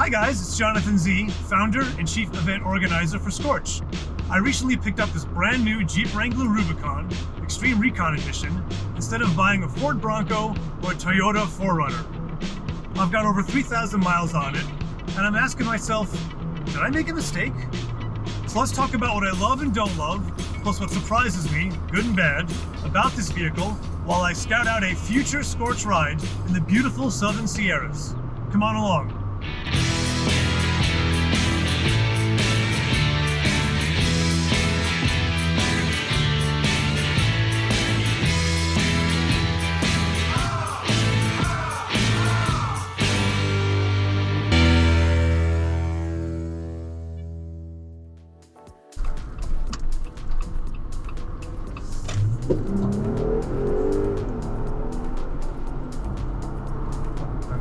Hi guys, it's Jonathan Z, founder and chief event organizer for SCORCH. I recently picked up this brand new Jeep Wrangler Rubicon, Xtreme Recon Edition, instead of buying a Ford Bronco or a Toyota 4Runner. I've got over 3,000 miles on it, and I'm asking myself, did I make a mistake? So let's talk about what I love and don't love, plus what surprises me, good and bad, about this vehicle while I scout out a future SCORCH ride in the beautiful Southern Sierras. Come on along.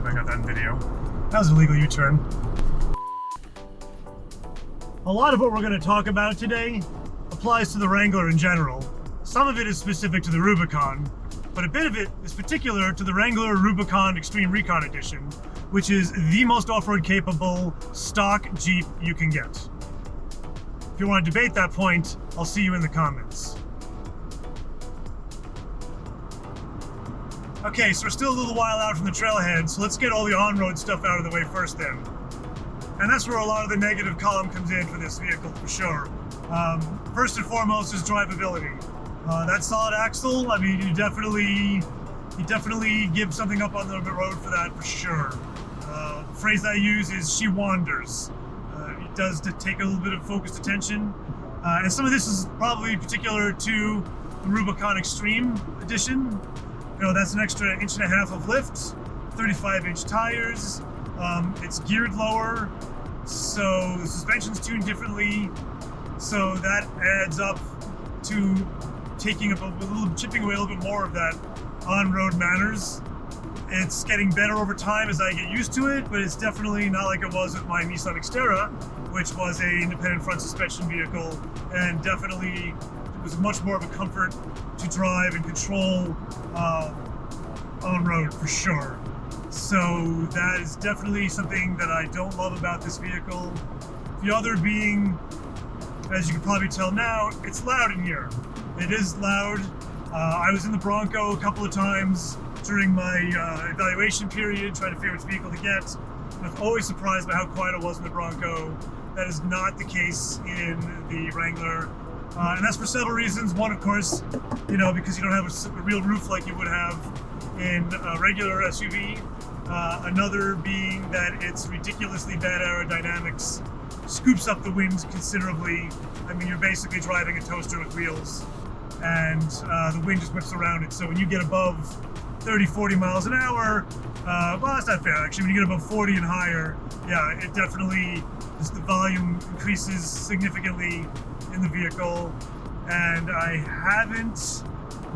I got that in video. That was a legal U-turn. A lot of what we're going to talk about today applies to the Wrangler in general. Some of it is specific to the Rubicon, but a bit of it is particular to the Wrangler Rubicon Xtreme Recon Edition, which is the most off-road capable stock Jeep you can get. If you want to debate that point, I'll see you in the comments. Okay, so we're still a little while out from the trailhead, so let's get all the on-road stuff out of the way first then. And that's where a lot of the negative column comes in for this vehicle, for sure. First and foremost is drivability. That solid axle, I mean, you definitely give something up on the road for that, for sure. The phrase I use is she wanders. It does take a little bit of focused attention. And some of this is probably particular to the Rubicon Xtreme Edition. You know, that's an extra 1.5 inches of lift, 35-inch tires, it's geared lower, so the suspension's tuned differently, so that adds up to taking up chipping away a little bit more of that on-road manners. It's getting better over time as I get used to it, but it's definitely not like it was with my Nissan Xterra, which was an independent front suspension vehicle, and definitely it was much more of a comfort to drive and control on road, for sure. So that is definitely something that I don't love about this vehicle. The other being, as you can probably tell now, it's loud in here. It is loud. I was in the Bronco a couple of times during my evaluation period, trying to figure which vehicle to get. I was always surprised by how quiet it was in the Bronco. That is not the case in the Wrangler. And that's for several reasons. One, of course, you know, because you don't have a real roof like you would have in a regular SUV. Another being that it's ridiculously bad aerodynamics, scoops up the wind considerably. I mean, you're basically driving a toaster with wheels, and the wind just whips around it. So when you get above 30, 40 miles an hour, well, that's not fair, actually. When you get above 40 and higher, yeah, it definitely, just the volume increases significantly in the vehicle. And I haven't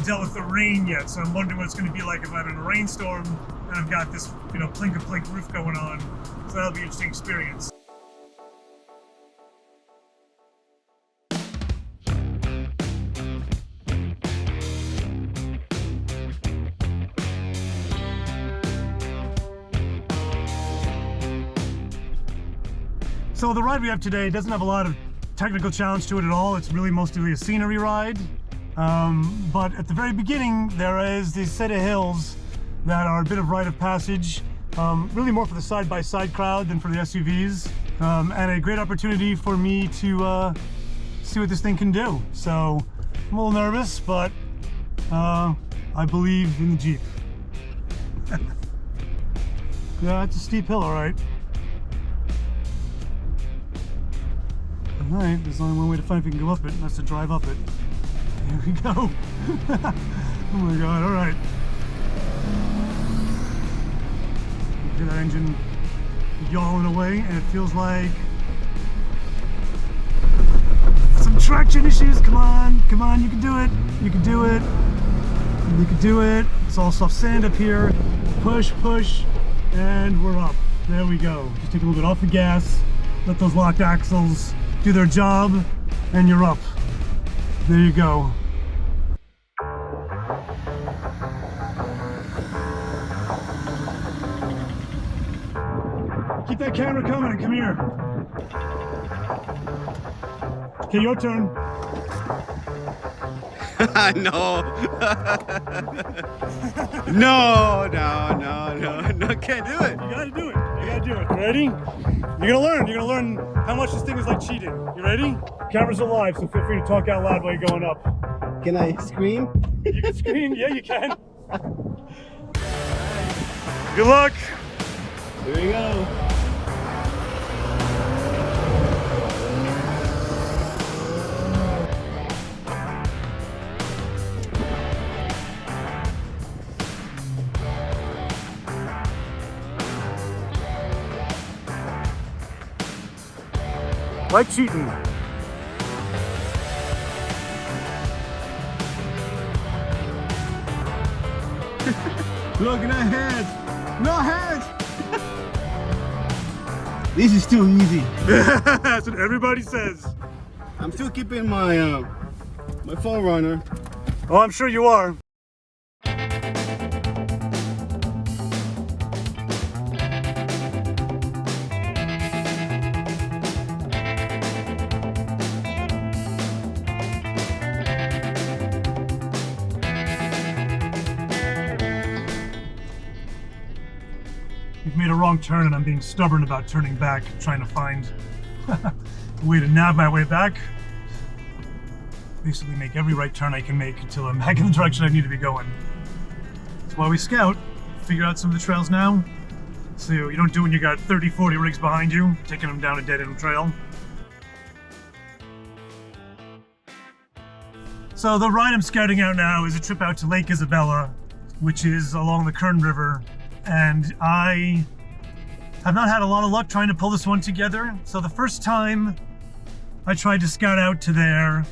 dealt with the rain yet, so I'm wondering what it's going to be like if I'm in a rainstorm and I've got this, you know, plink-a-plink roof going on. So that'll be an interesting experience. So the ride we have today doesn't have a lot of technical challenge to it at all. It's really mostly a scenery ride. But at the very beginning, there is this set of hills that are a bit of rite of passage, really more for the side-by-side crowd than for the SUVs, and a great opportunity for me to see what this thing can do. So I'm a little nervous, but I believe in the Jeep. Yeah, it's a steep hill, all right. All right, there's only one way to find if we can go up it, and that's to drive up it. Here we go. Oh my God, all right. Hear that engine yawing away, and it feels like some traction issues. Come on, come on, you can do it. You can do it. You can do it. It's all soft sand up here. Push, push, and we're up. There we go. Just take a little bit off the gas, let those locked axles do their job, and you're up. There you go. Keep that camera coming and come here. Okay, your turn. No. No, can't do it. You gotta do it. You gotta do it. Ready? You're gonna learn how much this thing is like cheating. You ready? Camera's alive, so feel free to talk out loud while you're going up. Can I scream? You can scream, yeah you can. Good luck. Here we go. Like cheating. Look, no hands. No hands. This is too easy. That's what everybody says. I'm still keeping my my phone runner. Oh, I'm sure you are. We've made a wrong turn and I'm being stubborn about turning back, trying to find a way to nav my way back. Basically make every right turn I can make until I'm back in the direction I need to be going. That's why we scout, figure out some of the trails now. So you don't do when you got 30, 40 rigs behind you, taking them down a dead end trail. So the ride I'm scouting out now is a trip out to Lake Isabella, which is along the Kern River. And I have not had a lot of luck trying to pull this one together. So the first time I tried to scout out to there,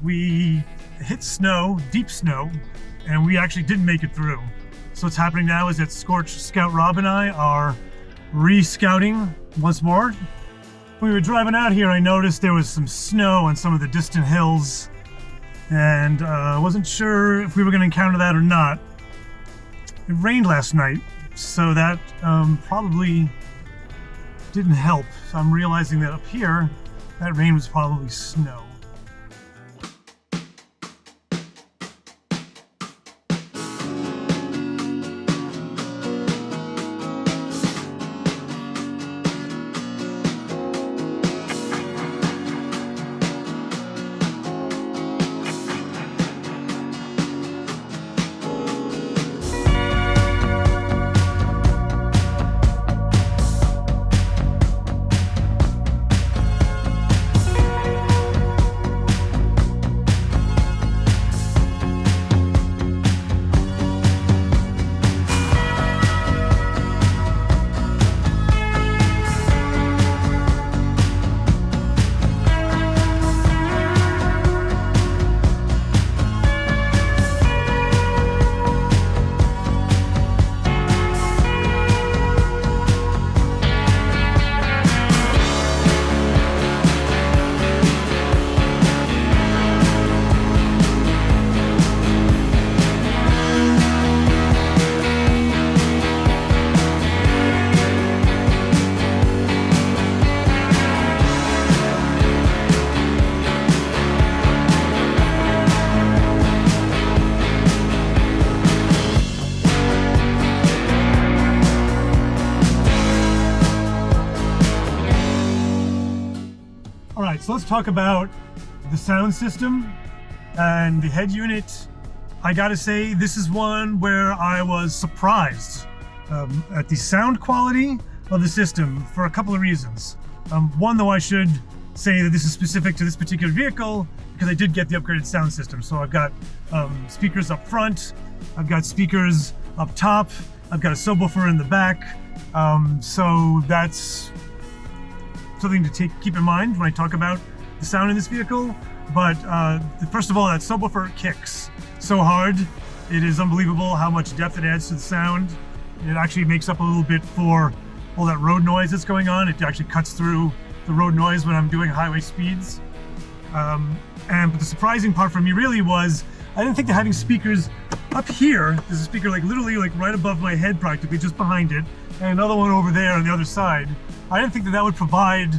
we hit snow, deep snow, and we actually didn't make it through. So what's happening now is that SCORCH Scout Rob and I are re-scouting once more. When we were driving out here, I noticed there was some snow on some of the distant hills, and I wasn't sure if we were going to encounter that or not. It rained last night, so that probably didn't help. So I'm realizing that up here, that rain was probably snow. So let's talk about the sound system and the head unit. I gotta say, this is one where I was surprised at the sound quality of the system for a couple of reasons. One, though, I should say that this is specific to this particular vehicle because I did get the upgraded sound system. So I've got speakers up front, I've got speakers up top, I've got a subwoofer in the back. So that's something to keep in mind when I talk about the sound in this vehicle. But first of all, that subwoofer kicks so hard. It is unbelievable how much depth it adds to the sound. It actually makes up a little bit for all that road noise that's going on. It actually cuts through the road noise when I'm doing highway speeds. But the surprising part for me really was I didn't think that having speakers up here, there's a speaker like literally like right above my head practically, just behind it, and another one over there on the other side. I didn't think that that would provide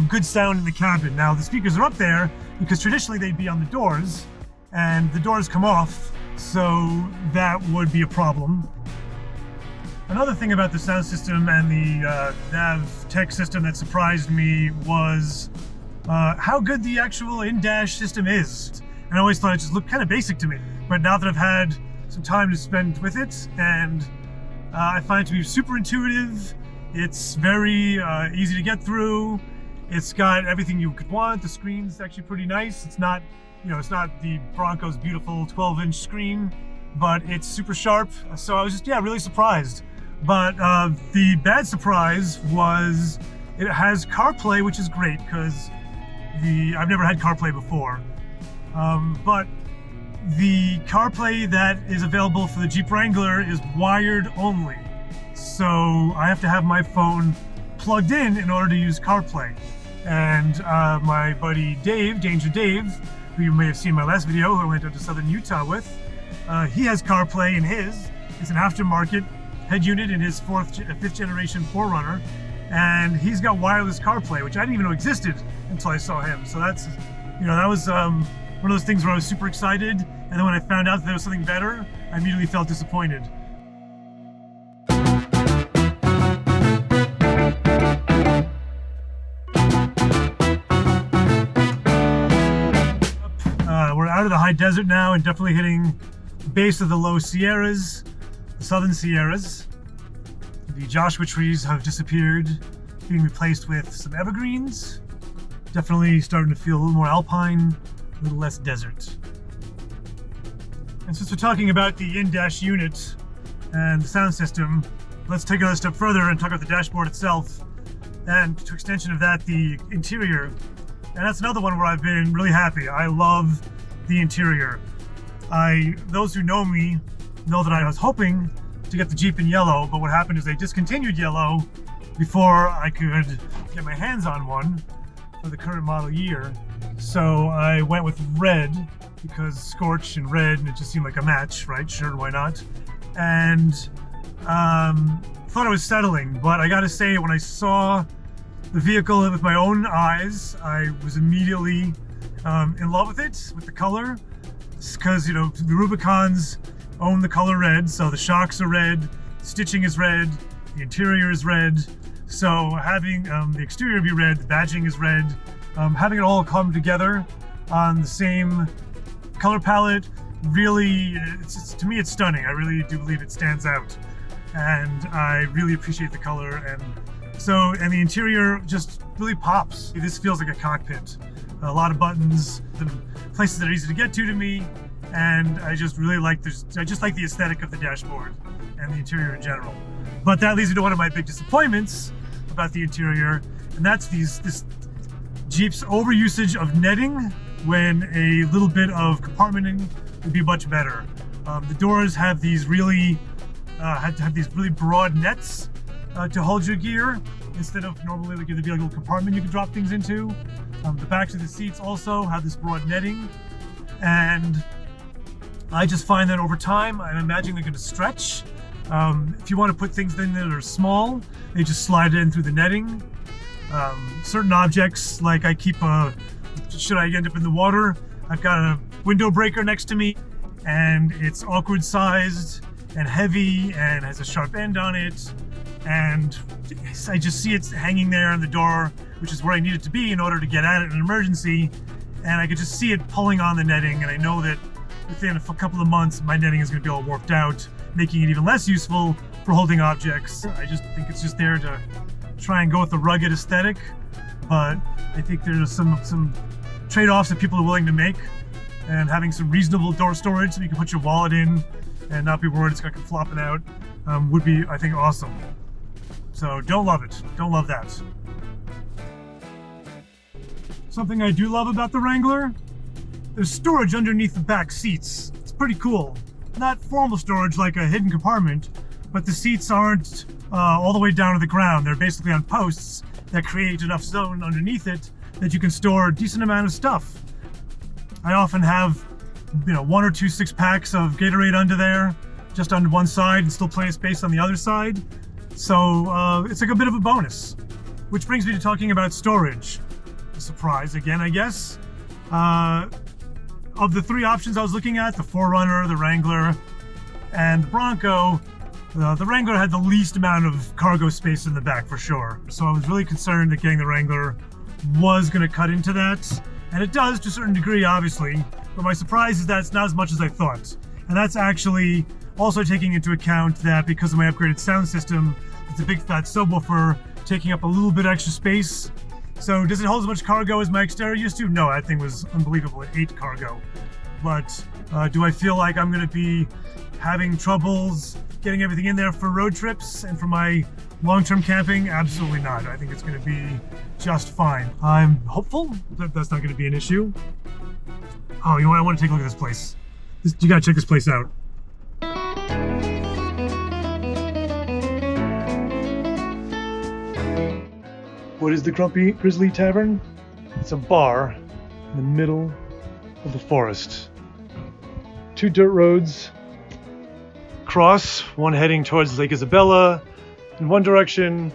good sound in the cabin. Now the speakers are up there because traditionally they'd be on the doors, and the doors come off, so that would be a problem. Another thing about the sound system and the nav tech system that surprised me was how good the actual in-dash system is. And I always thought it just looked kind of basic to me. But now that I've had some time to spend with it, and I find it to be super intuitive, it's very easy to get through. It's got everything you could want. The screen's actually pretty nice. It's not, you know, it's not the Bronco's beautiful 12-inch screen, but it's super sharp. So I was just, yeah, really surprised. But the bad surprise was it has CarPlay, which is great because I've never had CarPlay before. But the CarPlay that is available for the Jeep Wrangler is wired only. So I have to have my phone plugged in order to use CarPlay. And my buddy Dave, Danger Dave, who you may have seen in my last video, who I went out to southern Utah with, he has CarPlay in his. It's an aftermarket head unit in his fifth generation 4Runner. And he's got wireless CarPlay, which I didn't even know existed until I saw him. So that's, you know, that was one of those things where I was super excited, and then when I found out that there was something better, I immediately felt disappointed. We're out of the high desert now and definitely hitting the base of the low Sierras, the southern Sierras. The Joshua trees have disappeared, being replaced with some evergreens. Definitely starting to feel a little more alpine, a little less desert. And since we're talking about the in-dash unit and the sound system, let's take it a step further and talk about the dashboard itself, and to extension of that, the interior. And that's another one where I've been really happy. I love the interior. Those who know me know that I was hoping to get the Jeep in yellow, but what happened is they discontinued yellow before I could get my hands on one for the current model year. So I went with red because SCORCH and red, and it just seemed like a match, right? Sure, why not? And thought it was settling, but I gotta say, when I saw the vehicle with my own eyes, I was immediately in love with it, with the color, because, you know, the Rubicons own the color red, so the shocks are red, stitching is red, the interior is red. So having the exterior be red, the badging is red, having it all come together on the same color palette, really, to me it's stunning. I really do believe it stands out, and I really appreciate the color. And the interior just really pops. This feels like a cockpit. A lot of buttons, places that are easy to get to me, and I just really like this. I just like the aesthetic of the dashboard and the interior in general. But that leads me to one of my big disappointments about the interior, and that's this Jeep's overusage of netting when a little bit of compartmenting would be much better. The doors have these really have these really broad nets to hold your gear, instead of normally like there'd be like a little compartment you could drop things into. The backs of the seats also have this broad netting, and I just find that over time, I'm imagining they're going to stretch. If you want to put things in that are small, they just slide in through the netting. Certain objects, like I keep should I end up in the water, I've got a window breaker next to me, and it's awkward sized and heavy and has a sharp end on it, and I just see it hanging there on the door, which is where I need it to be in order to get at it in an emergency, and I could just see it pulling on the netting, and I know that within a couple of months my netting is going to be all warped out, making it even less useful for holding objects. I just think it's just there to try and go with the rugged aesthetic, but I think there's some trade-offs that people are willing to make, and having some reasonable door storage so you can put your wallet in and not be worried it's going to come flopping out would be, I think, awesome. So don't love it. Don't love that. Something I do love about the Wrangler, there's storage underneath the back seats. It's pretty cool. Not formal storage like a hidden compartment, but the seats aren't all the way down to the ground. They're basically on posts that create enough zone underneath it that you can store a decent amount of stuff. I often have 1 or 2 6-packs of Gatorade under there, just on one side, and still plenty of space on the other side. So it's like a bit of a bonus. Which brings me to talking about storage. A surprise again, I guess. Of the 3 options I was looking at, the 4Runner, the Wrangler, and the Bronco, the Wrangler had the least amount of cargo space in the back for sure. So I was really concerned that getting the Wrangler was going to cut into that. And it does to a certain degree, obviously. But my surprise is that it's not as much as I thought. And that's actually also taking into account that because of my upgraded sound system, it's a big fat subwoofer taking up a little bit extra space. So does it hold as much cargo as my exterior used to? No, that thing was unbelievable. It ate cargo. But do I feel like I'm going to be having troubles getting everything in there for road trips and for my long-term camping? Absolutely not. I think it's going to be just fine. I'm hopeful that that's not going to be an issue. Oh, you know what? I want to take a look at this place. You got to check this place out. What is the Grumpy Grizzly Tavern? It's a bar in the middle of the forest. 2 dirt roads cross, one heading towards Lake Isabella in one direction,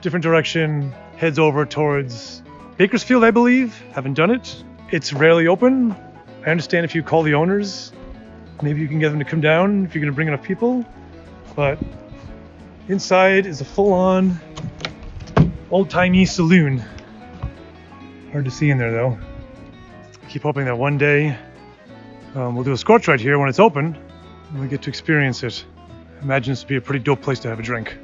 different direction heads over towards Bakersfield, I believe. Haven't done it. It's rarely open. I understand if you call the owners, maybe you can get them to come down if you're going to bring enough people. But inside is a full-on old-timey saloon. Hard to see in there though. I keep hoping that one day we'll do a SCORCH right here when it's open and we get to experience it. I imagine this would be a pretty dope place to have a drink.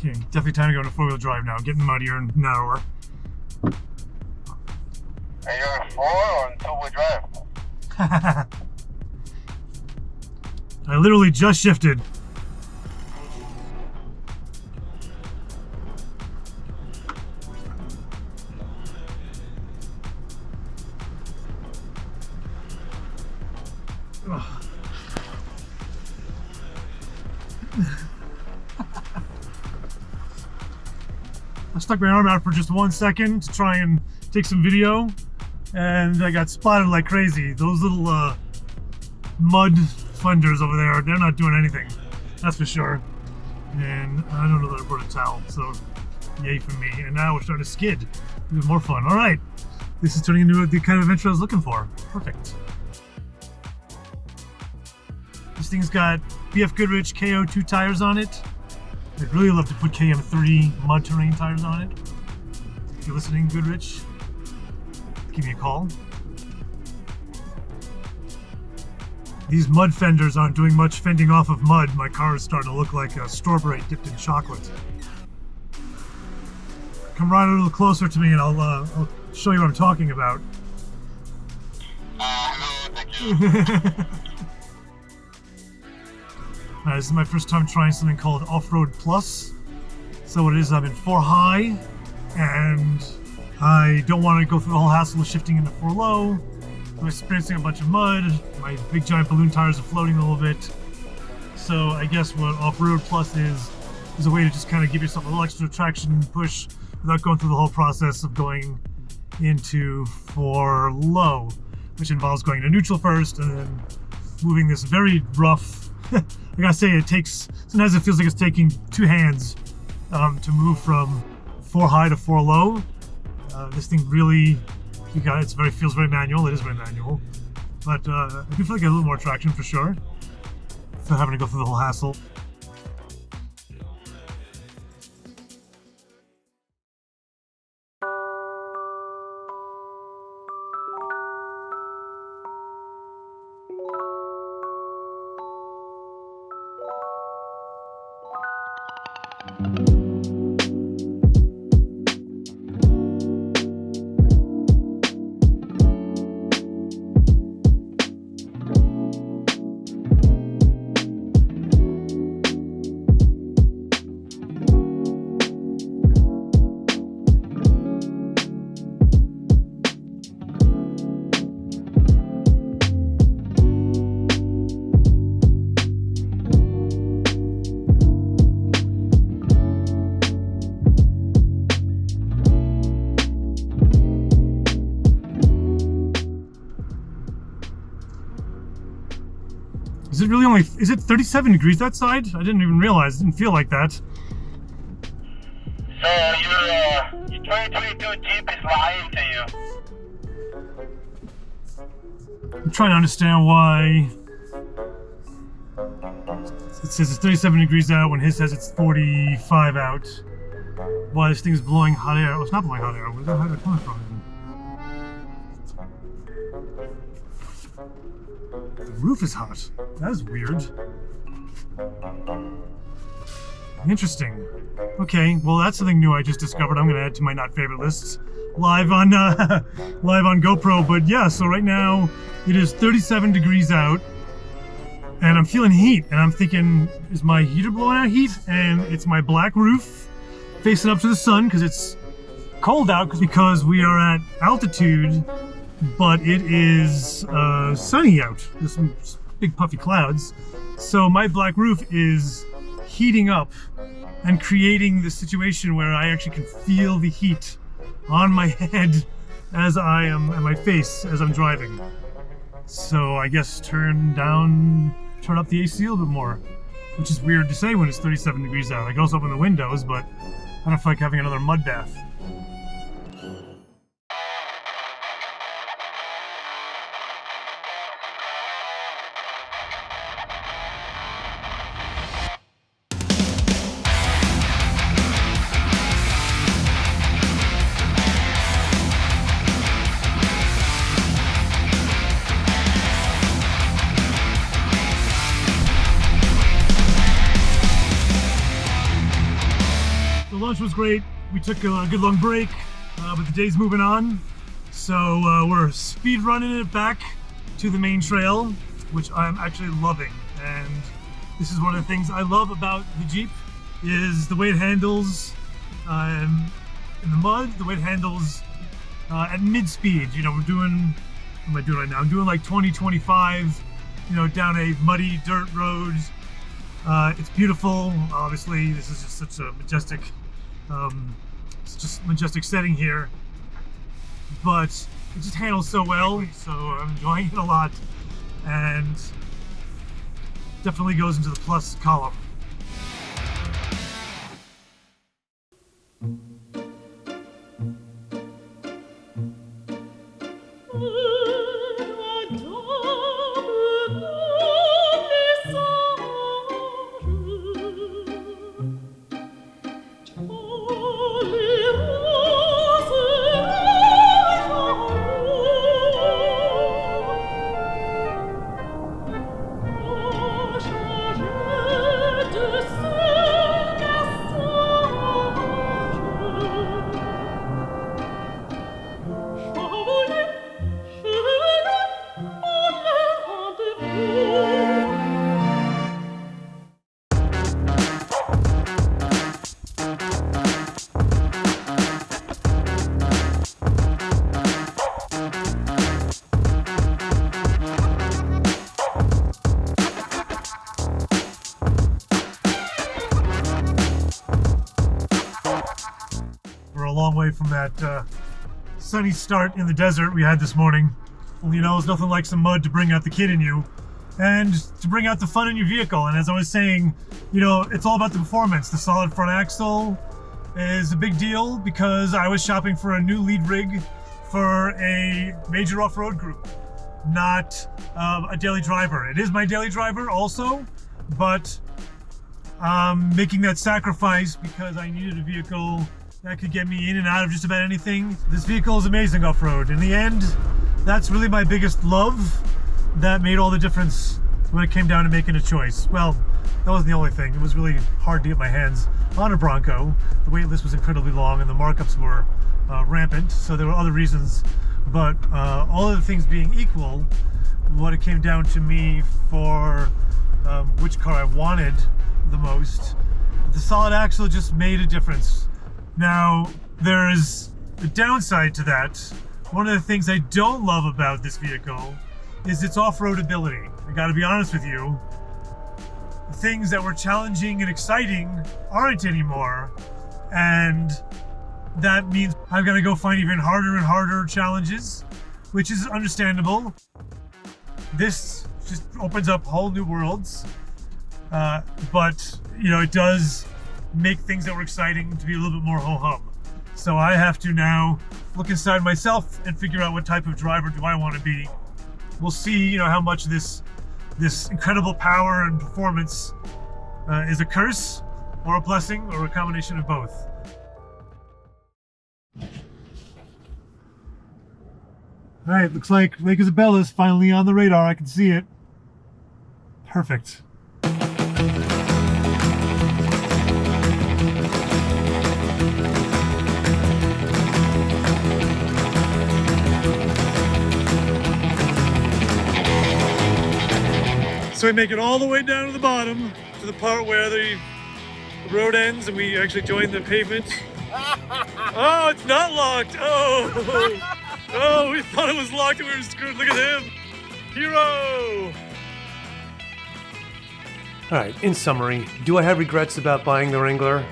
Okay, definitely time to go into 4-wheel drive now. Getting muddier and narrower. Are you on 4 or on 2-wheel drive? I literally just shifted. Ugh. I stuck my arm out for just 1 second to try and take some video, and I got spotted like crazy. Those little mud fenders over there, they're not doing anything, that's for sure. And I don't know that I brought a towel, so yay for me. And now we're starting to skid. Even more fun. All right, this is turning into the kind of adventure I was looking for. Perfect. This thing's got BF Goodrich KO2 tires on it. I'd really love to put KM3 mud terrain tires on it. If you're listening, Goodrich, give me a call. These mud fenders aren't doing much fending off of mud. My car is starting to look like a strawberry dipped in chocolate. Come right a little closer to me and I'll show you what I'm talking about. Hello, thank you. This is my first time trying something called Off-Road Plus. So what it is, I'm in 4 high, and I don't want to go through the whole hassle of shifting into 4 low. I'm experiencing a bunch of mud. My big giant balloon tires are floating a little bit. So I guess what Off-Road Plus is a way to just kind of give yourself a little extra traction push without going through the whole process of going into 4 low, which involves going to neutral first and then moving this very rough. I gotta say, sometimes it feels like it's taking 2 hands to move from 4 high to 4 low. This thing really, feels very manual. It is very manual, but I do feel like I get a little more traction for sure, without having to go through the whole hassle. Is it really only, is it 37 degrees outside? I didn't even realize, it didn't feel like that. So your 2022 Jeep is lying to you. I'm trying to understand why it says it's 37 degrees out when his says it's 45 out. Why this thing's blowing hot air. Oh, it's not blowing hot air. Where's that hot air coming from? The roof is hot. That is weird. Interesting. Okay, well that's something new I just discovered. I'm gonna add to my not favorite lists live on live on GoPro. But yeah, so right now it is 37 degrees out, and I'm feeling heat. And I'm thinking, is my heater blowing out heat? And it's my black roof facing up to the sun because it's cold out because we are at altitude, but it is sunny out. There's some big puffy clouds, so my black roof is heating up and creating this situation where I actually can feel the heat on my head as I am, and my face as I'm driving. So I guess turn up the AC a little bit more, which is weird to say when it's 37 degrees out. I can also open the windows, but I don't feel like having another mud bath. Lunch was great. We took a good long break, but the day's moving on. So we're speed running it back to the main trail, which I'm actually loving. And this is one of the things I love about the Jeep, is the way it handles in the mud, the way it handles at mid-speed. You know, what am I doing right now? I'm doing like 20, 25, you know, down a muddy dirt road. It's beautiful. Obviously, this is just such a majestic setting here, but it just handles so well, so I'm enjoying it a lot, and definitely goes into the plus column. We're a long way from that sunny start in the desert we had this morning. Well, you know, there's nothing like some mud to bring out the kid in you and to bring out the fun in your vehicle. And as I was saying, you know, it's all about the performance. The solid front axle is a big deal because I was shopping for a new lead rig for a major off-road group, not a daily driver. It is my daily driver also, but making that sacrifice because I needed a vehicle that could get me in and out of just about anything. This vehicle is amazing off-road. In the end, that's really my biggest love that made all the difference when it came down to making a choice. Well, that wasn't the only thing. It was really hard to get my hands on a Bronco. The wait list was incredibly long and the markups were rampant, so there were other reasons. But all of the things being equal, what it came down to me for which car I wanted the most, the solid axle just made a difference. Now, there's a downside to that. One of the things I don't love about this vehicle is its off-road ability. I gotta be honest with you. The things that were challenging and exciting aren't anymore. And that means I've gotta go find even harder and harder challenges, which is understandable. This just opens up whole new worlds. But you know, it does make things that were exciting to be a little bit more ho-hum. So I have to now look inside myself and figure out what type of driver do I want to be. We'll see, you know, how much this incredible power and performance is a curse or a blessing or a combination of both. All right, looks like Lake Isabella is finally on the radar. I can see it. Perfect. So we make it all the way down to the bottom, to the part where the road ends and we actually join the pavement. Oh, it's not locked. Oh, oh, we thought it was locked and we were screwed. Look at him. Hero. All right, in summary, do I have regrets about buying the Wrangler?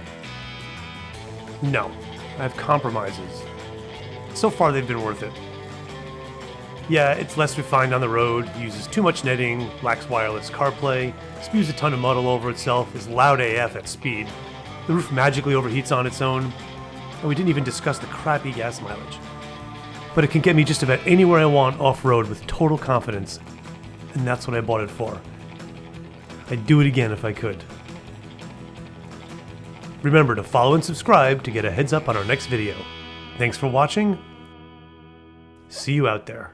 No, I have compromises. So far they've been worth it. Yeah, it's less refined on the road, uses too much netting, lacks wireless CarPlay, spews a ton of muddle over itself, is loud AF at speed. The roof magically overheats on its own, and we didn't even discuss the crappy gas mileage. But it can get me just about anywhere I want off-road with total confidence, and that's what I bought it for. I'd do it again if I could. Remember to follow and subscribe to get a heads up on our next video. Thanks for watching. See you out there.